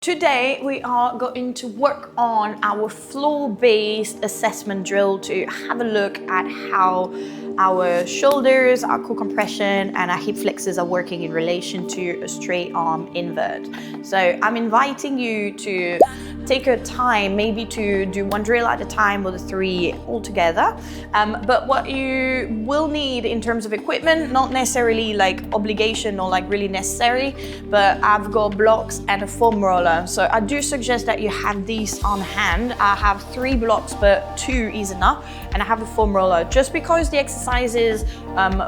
Today we are going to work on our floor-based assessment drill to have a look at how our shoulders, our core compression and our hip flexors are working in relation to a straight arm invert. So I'm inviting you to take your time, maybe to do one drill at a time or the three all together. But what you will need in terms of equipment, not necessarily like obligation or like really necessary, but I've got blocks and a foam roller. So I do suggest that you have these on hand. I have 3 blocks, but 2 is enough. And I have a foam roller just because the exercises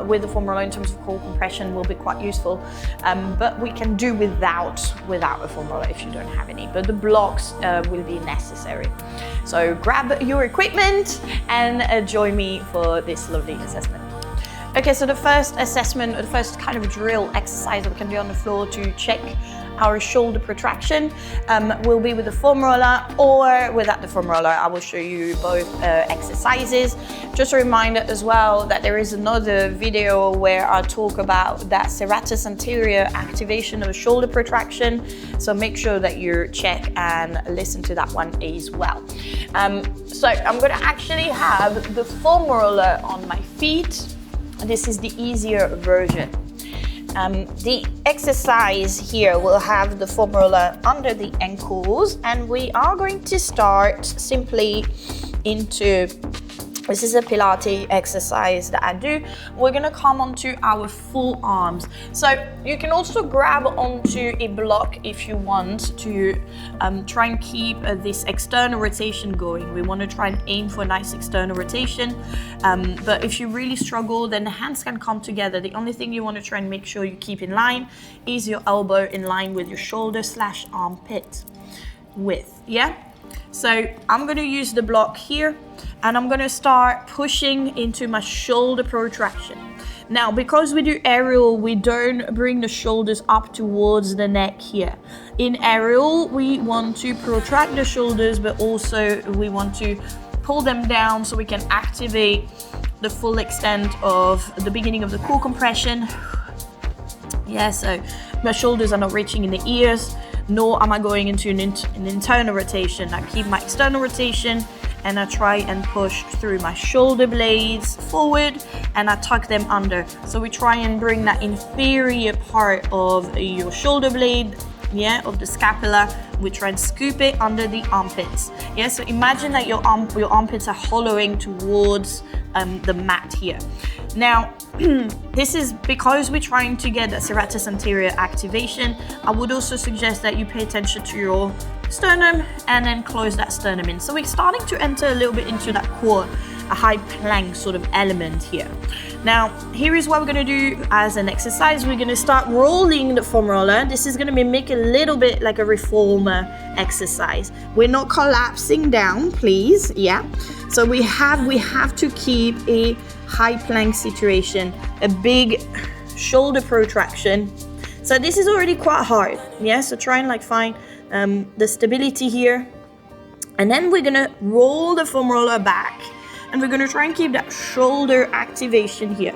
with the foam roller in terms of core compression will be quite useful. But we can do without a foam roller if you don't have any. But the blocks will be necessary. So grab your equipment and join me for this lovely assessment. Okay, so the first assessment, the first kind of drill exercise that we can do on the floor to check our shoulder protraction will be with the foam roller or without the foam roller. I will show you both exercises. Just a reminder as well that there is another video where I talk about that serratus anterior activation of shoulder protraction. So make sure that you check and listen to that one as well. So I'm gonna actually have the foam roller on my feet. This is the easier version. The exercise here will have the foam roller under the ankles, and we are going to start simply into, this is a Pilates exercise that I do. We're gonna come onto our full arms. So you can also grab onto a block if you want to try and keep this external rotation going. We wanna try and aim for a nice external rotation. But if you really struggle, then the hands can come together. The only thing you wanna try and make sure you keep in line is your elbow in line with your shoulder / armpit width, yeah? So I'm gonna use the block here and I'm gonna start pushing into my shoulder protraction. Now, because we do aerial, we don't bring the shoulders up towards the neck here. In aerial, we want to protract the shoulders, but also we want to pull them down so we can activate the full extent of the beginning of the core compression. Yeah, so my shoulders are not reaching in the ears, nor am I going into an internal rotation. I keep my external rotation and I try and push through my shoulder blades forward and I tuck them under. So we try and bring that inferior part of your shoulder blade, yeah, of the scapula. We try and scoop it under the armpits. Yeah, so imagine that your armpits are hollowing towards the mat here. Now, this is because we're trying to get that serratus anterior activation. I would also suggest that you pay attention to your sternum and then close that sternum in. So we're starting to enter a little bit into that core, a high plank sort of element here. Now, here is what we're gonna do as an exercise. We're gonna start rolling the foam roller. This is gonna mimic a little bit like a reformer exercise. We're not collapsing down, please, yeah? So we have to keep a high plank situation, a big shoulder protraction. So this is already quite hard, yeah? So try and like find the stability here. And then we're gonna roll the foam roller back and we're gonna try and keep that shoulder activation here.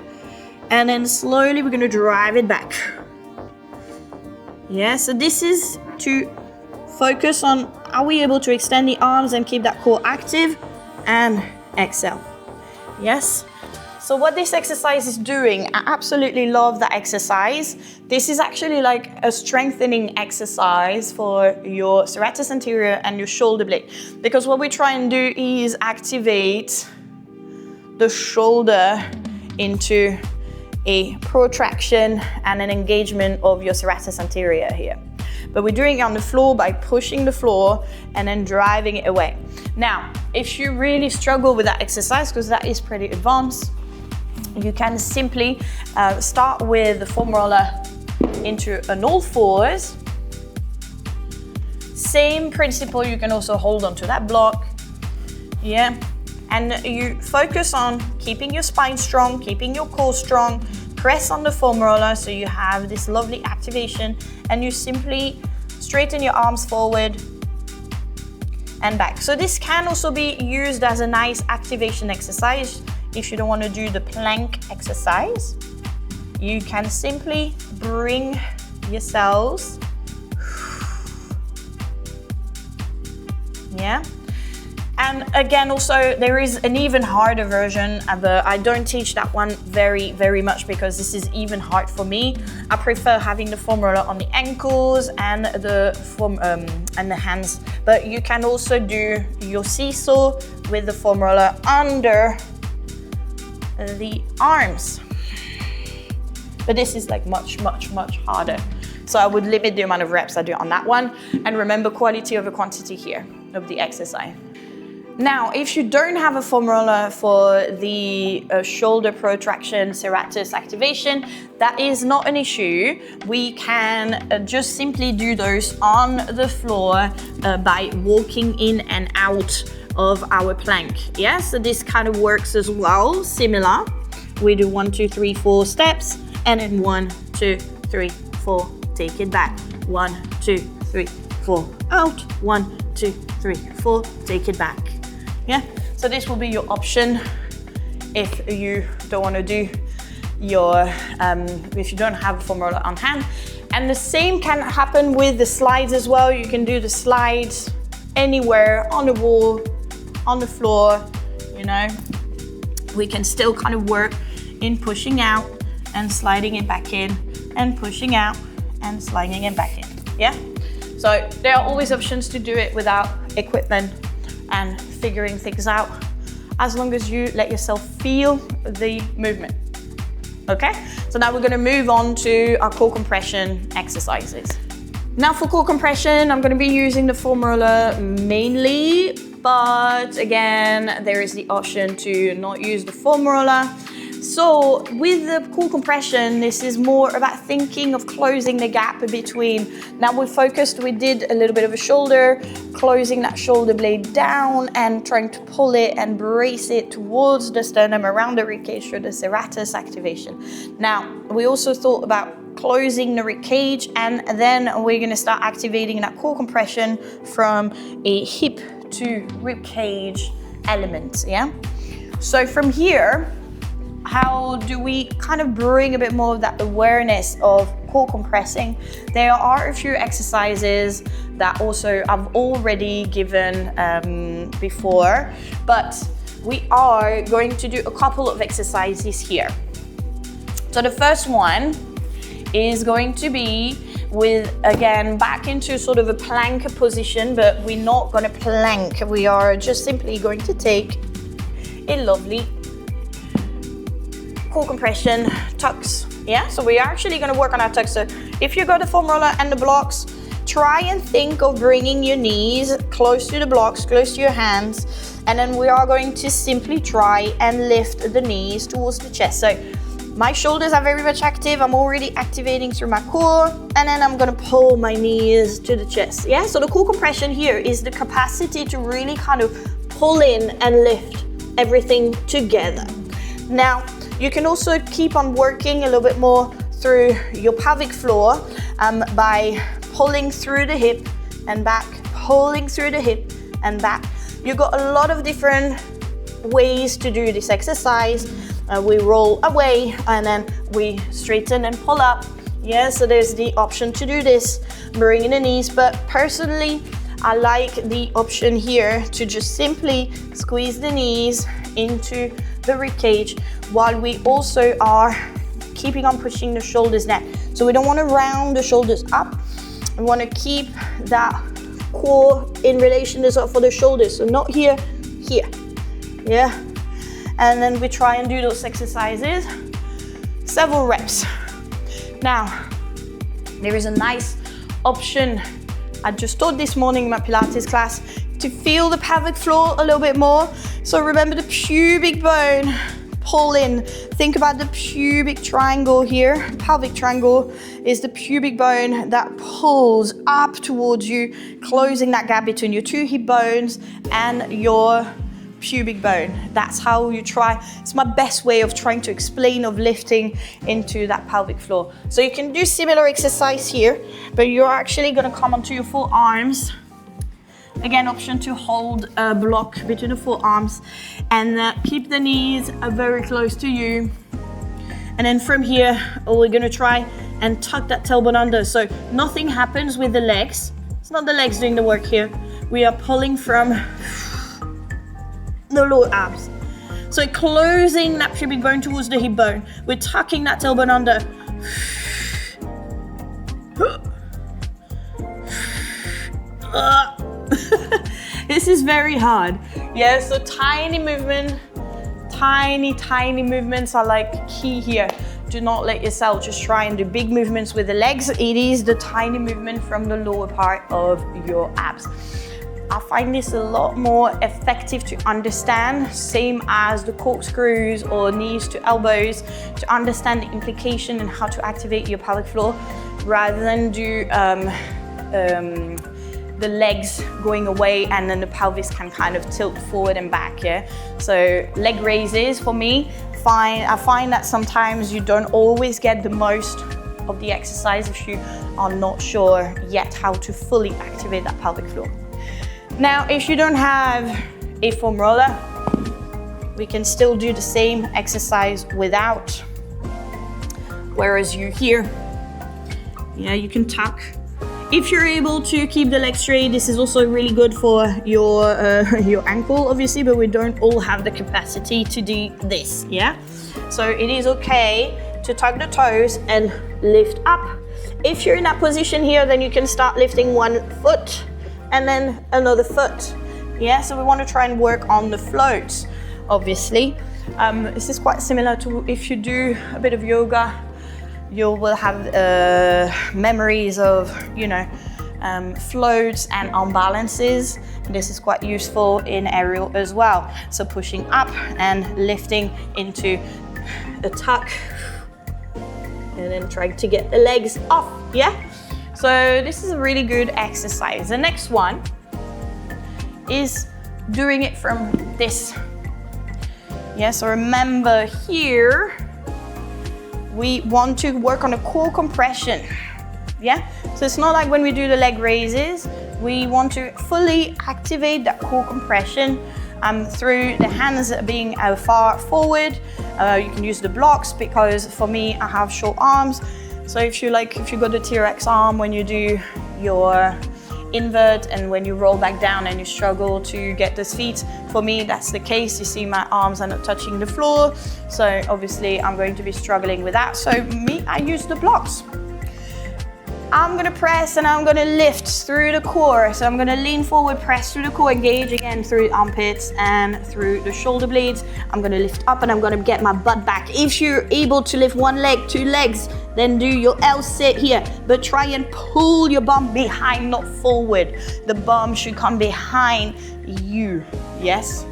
And then slowly we're gonna drive it back. Yeah, so this is to focus on, are we able to extend the arms and keep that core active? And exhale, yes? So what this exercise is doing, I absolutely love that exercise. This is actually like a strengthening exercise for your serratus anterior and your shoulder blade. Because what we try and do is activate the shoulder into a protraction and an engagement of your serratus anterior here. But we're doing it on the floor by pushing the floor and then driving it away. Now, if you really struggle with that exercise, because that is pretty advanced, you can simply start with the foam roller into an all fours. Same principle, you can also hold on to that block, yeah? And you focus on keeping your spine strong, keeping your core strong, press on the foam roller so you have this lovely activation, and you simply straighten your arms forward and back. So this can also be used as a nice activation exercise. If you don't want to do the plank exercise, you can simply bring yourselves yeah? And again, also, there is an even harder version, but I don't teach that one very much because this is even hard for me. I prefer having the foam roller on the ankles and the hands, but you can also do your seesaw with the foam roller under the arms. But this is like much harder. So I would limit the amount of reps I do on that one. And remember, quality over quantity here of the exercise. Now, if you don't have a foam roller for the shoulder protraction, serratus activation, that is not an issue. We can just simply do those on the floor by walking in and out of our plank. Yeah, so this kind of works as well, similar. We do 1, 2, 3, 4 steps, and then 1, 2, 3, 4, take it back. 1, 2, 3, 4, out. 1, 2, 3, 4, take it back. Yeah, so this will be your option if you don't want to do your, if you don't have a foam roller on hand. And the same can happen with the slides as well. You can do the slides anywhere, on the wall, on the floor, you know. We can still kind of work in pushing out and sliding it back in, and pushing out and sliding it back in, yeah? So there are always options to do it without equipment and figuring things out, as long as you let yourself feel the movement. Okay, so now we're gonna move on to our core compression exercises. Now for core compression, I'm gonna be using the foam roller mainly, but again, there is the option to not use the foam roller. So with the core compression, this is more about thinking of closing the gap between. Now we did a little bit of a shoulder, closing that shoulder blade down and trying to pull it and brace it towards the sternum around the ribcage for the serratus activation. Now, we also thought about closing the ribcage, and then we're gonna start activating that core compression from a hip to ribcage element, yeah? So from here, how do we kind of bring a bit more of that awareness of core compressing? There are a few exercises that also I've already given before, but we are going to do a couple of exercises here. So the first one is going to be with, again, back into sort of a plank position, but we're not going to plank. We are just simply going to take a lovely core compression tucks. Yeah, so we are actually going to work on our tucks. So if you got the foam roller and the blocks, try and think of bringing your knees close to the blocks, close to your hands, and then we are going to simply try and lift the knees towards the chest. So my shoulders are very much active. I'm already activating through my core, and then I'm gonna pull my knees to the chest. Yeah, so the core compression here is the capacity to really kind of pull in and lift everything together. Now, you can also keep on working a little bit more through your pelvic floor by pulling through the hip and back, pulling through the hip and back. You've got a lot of different ways to do this exercise. We roll away and then we straighten and pull up. Yeah, so there's the option to do this, bringing the knees, but personally, I like the option here to just simply squeeze the knees into the ribcage while we also are keeping on pushing the shoulders down. So we don't want to round the shoulders up. We want to keep that core in relation for the shoulders. So not here, here. Yeah. And then we try and do those exercises, several reps. Now, there is a nice option I just taught this morning in my Pilates class to feel the pelvic floor a little bit more. So remember the pubic bone, pull in. Think about the pubic triangle here. Pelvic triangle is the pubic bone that pulls up towards you, closing that gap between your two hip bones and your pubic bone. That's how you try. It's my best way of trying to explain of lifting into that pelvic floor. So you can do similar exercise here, but you're actually going to come onto your forearms. Again, option to hold a block between the forearms and keep the knees very close to you. And then from here, we're going to try and tuck that tailbone under. So nothing happens with the legs. It's not the legs doing the work here, we are pulling from the lower abs. So closing that pubic bone towards the hip bone. We're tucking that tailbone under. This is very hard. Yeah, so tiny movement, tiny movements are like key here. Do not let yourself just try and do big movements with the legs. It is the tiny movement from the lower part of your abs. I find this a lot more effective to understand, same as the corkscrews or knees to elbows, to understand the implication and how to activate your pelvic floor, rather than do the legs going away and then the pelvis can kind of tilt forward and back, yeah? So leg raises for me, I find that sometimes you don't always get the most of the exercise if you are not sure yet how to fully activate that pelvic floor. Now, if you don't have a foam roller, we can still do the same exercise without. Whereas you here, yeah, you can tuck. If you're able to keep the legs straight, this is also really good for your ankle, obviously, but we don't all have the capacity to do this, yeah? So it is okay to tuck the toes and lift up. If you're in that position here, then you can start lifting one foot and then another foot, yeah? So we want to try and work on the floats, obviously. This is quite similar to if you do a bit of yoga. You will have memories of, you know, floats and unbalances. This is quite useful in aerial as well. So pushing up and lifting into a tuck and then trying to get the legs off, yeah? So this is a really good exercise. The next one is doing it from this. Yeah, so remember here, we want to work on a core compression, yeah? So it's not like when we do the leg raises, we want to fully activate that core compression through the hands being far forward. You can use the blocks because for me, I have short arms. So if you got the T-Rex arm when you do your invert and when you roll back down and you struggle to get those feet, for me that's the case. You see my arms are not touching the floor, so obviously I'm going to be struggling with that. So me, I use the blocks. I'm gonna press and I'm gonna lift through the core. So I'm gonna lean forward, press through the core, engage again through the armpits and through the shoulder blades. I'm gonna lift up and I'm gonna get my butt back. If you're able to lift one leg, two legs, then do your L sit here, but try and pull your bum behind, not forward. The bum should come behind you, yes?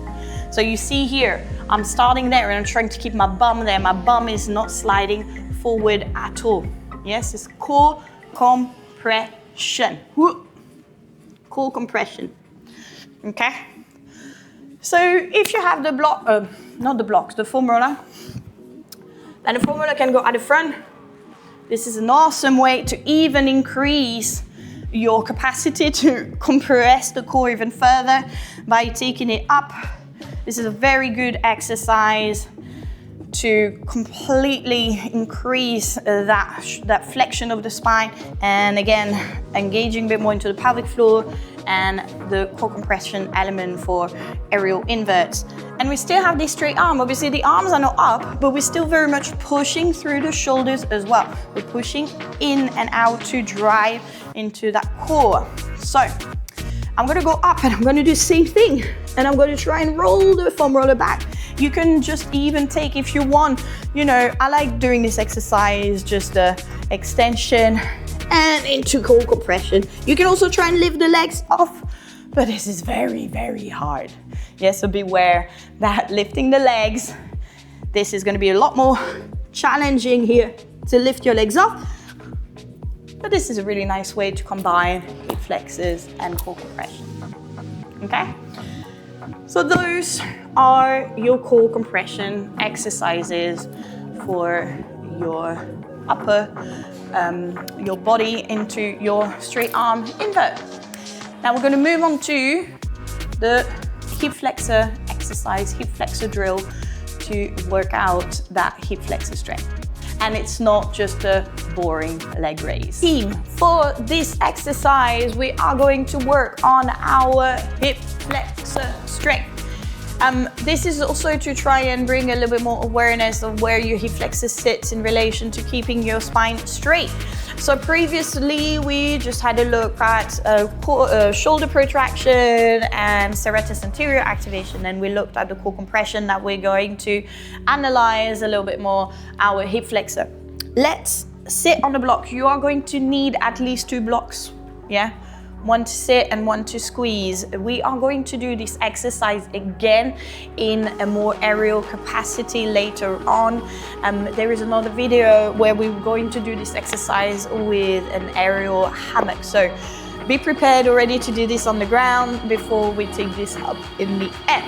So you see here, I'm starting there and I'm trying to keep my bum there. My bum is not sliding forward at all. Yes, it's core compression. Core compression. Okay? So if you have the block, not the blocks, the foam roller, then the foam roller can go at the front. This is an awesome way to even increase your capacity to compress the core even further by taking it up. This is a very good exercise to completely increase that flexion of the spine, and again engaging a bit more into the pelvic floor and the core compression element for aerial inverts. And we still have this straight arm. Obviously the arms are not up, but we're still very much pushing through the shoulders as well. We're pushing in and out to drive into that core. So I'm gonna go up and I'm gonna do the same thing, and I'm gonna try and roll the foam roller back. You can just even take, if you want, you know, I like doing this exercise, just the extension and into core compression. You can also try and lift the legs off, but this is very, very hard. Yes, so beware that lifting the legs, this is gonna be a lot more challenging here to lift your legs off. But this is a really nice way to combine hip flexors and core compression, okay? So those are your core compression exercises for your upper, your body into your straight arm invert. Now we're gonna move on to the hip flexor exercise, hip flexor drill to work out that hip flexor strength. and it's not just a boring leg raise. Team, for this exercise, we are going to work on our hip flexor strength. This is also to try and bring a little bit more awareness of where your hip flexor sits in relation to keeping your spine straight. So previously we just had a look at shoulder protraction and serratus anterior activation, and we looked at the core compression. That we're going to analyze a little bit more our hip flexor. Let's sit on the block. You are going to need at least 2 blocks, yeah? One to sit and one to squeeze. We are going to do this exercise again in a more aerial capacity later on. There is another video where we're going to do this exercise with an aerial hammock. So be prepared already to do this on the ground before we take this up in the air.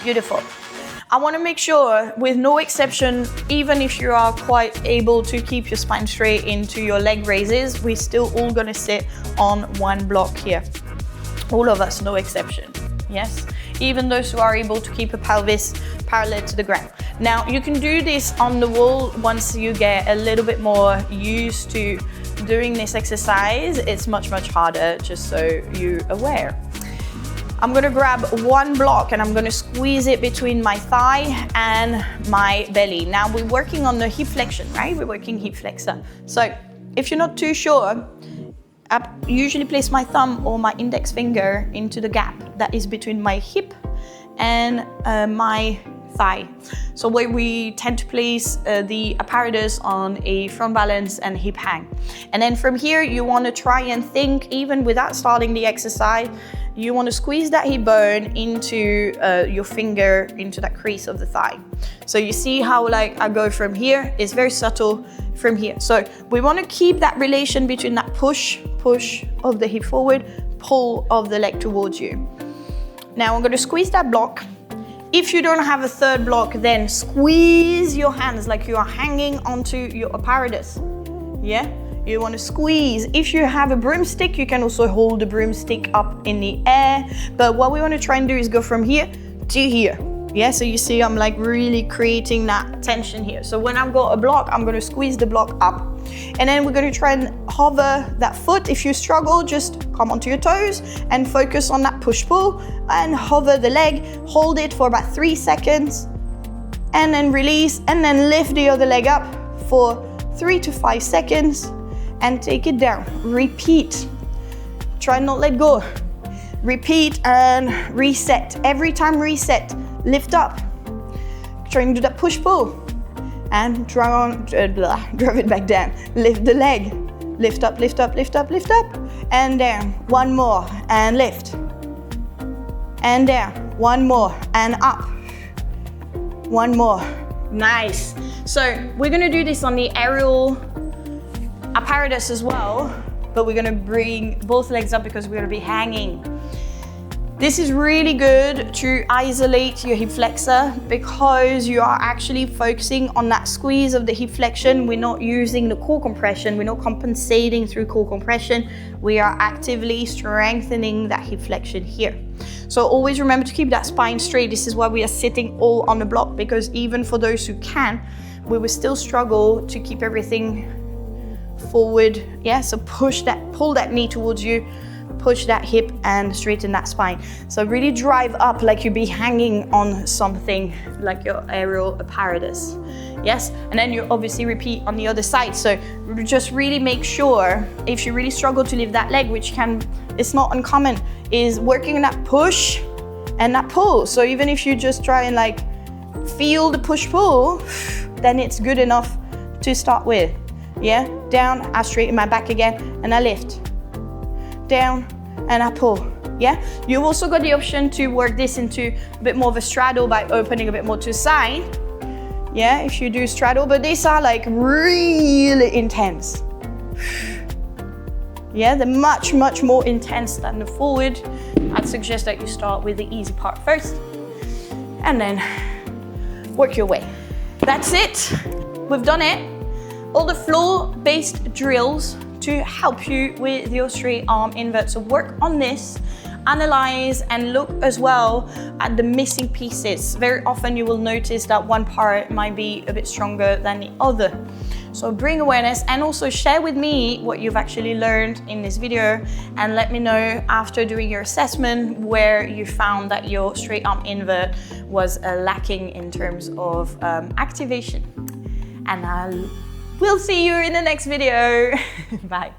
Beautiful. I want to make sure, with no exception, even if you are quite able to keep your spine straight into your leg raises, we're still all going to sit on one block here. All of us, no exception. Yes? Even those who are able to keep a pelvis parallel to the ground. Now, you can do this on the wall once you get a little bit more used to doing this exercise. It's much, much harder, just so you're aware. I'm gonna grab one block and I'm gonna squeeze it between my thigh and my belly. Now we're working on the hip flexion, right? We're working hip flexor. So if you're not too sure, I usually place my thumb or my index finger into the gap that is between my hip and my thigh. So where we tend to place the apparatus on a front balance and hip hang. And then from here, you want to try and think, even without starting the exercise, you want to squeeze that hip bone into your finger, into that crease of the thigh. So you see how like I go from here, it's very subtle from here. So we want to keep that relation between that push of the hip forward, pull of the leg towards you. Now I'm going to squeeze that block. If you don't have a third block, then squeeze your hands like you are hanging onto your apparatus. Yeah? You want to squeeze. If you have a broomstick, you can also hold the broomstick up in the air. But what we want to try and do is go from here to here. Yeah, so you see I'm like really creating that tension here. So when I've got a block, I'm going to squeeze the block up. And then we're going to try and hover that foot. If you struggle, just come onto your toes and focus on that push-pull and hover the leg. Hold it for about 3 seconds and then release, and then lift the other leg up for 3 to 5 seconds and take it down. Repeat. Try not let go. Repeat and reset. Every time reset, lift up. Try and do that push-pull. And drive it back down. Lift the leg. Lift up, lift up, lift up, lift up. And down. One more. And lift. And down. One more. And up. One more. Nice. So we're going to do this on the aerial apparatus as well. But we're going to bring both legs up because we're going to be hanging. This is really good to isolate your hip flexor because you are actually focusing on that squeeze of the hip flexion. We're not using the core compression. We're not compensating through core compression. We are actively strengthening that hip flexion here. So always remember to keep that spine straight. This is why we are sitting all on the block, because even for those who can, we will still struggle to keep everything forward. Yeah, so pull that knee towards you. Push that hip and straighten that spine. So really drive up like you'd be hanging on something like your aerial apparatus. Yes, and then you obviously repeat on the other side. So just really make sure, if you really struggle to lift that leg, which it's not uncommon, is working on that push and that pull. So even if you just try and like feel the push-pull, then it's good enough to start with. Yeah, down, I straighten my back again and I lift. Down and I pull. Yeah, you've also got the option to work this into a bit more of a straddle by opening a bit more to the side. Yeah, if you do straddle, but these are like really intense. Yeah, they're much, much more intense than the forward. I'd suggest that you start with the easy part first and then work your way. That's it. We've done it. All the floor-based drills to help you with your straight arm invert. So work on this analyze and look as well at the missing pieces. Very often you will notice that one part might be a bit stronger than the other. So bring awareness and also share with me what you've actually learned in this video, and let me know after doing your assessment where you found that your straight arm invert was lacking in terms of activation. And we'll see you in the next video. Bye.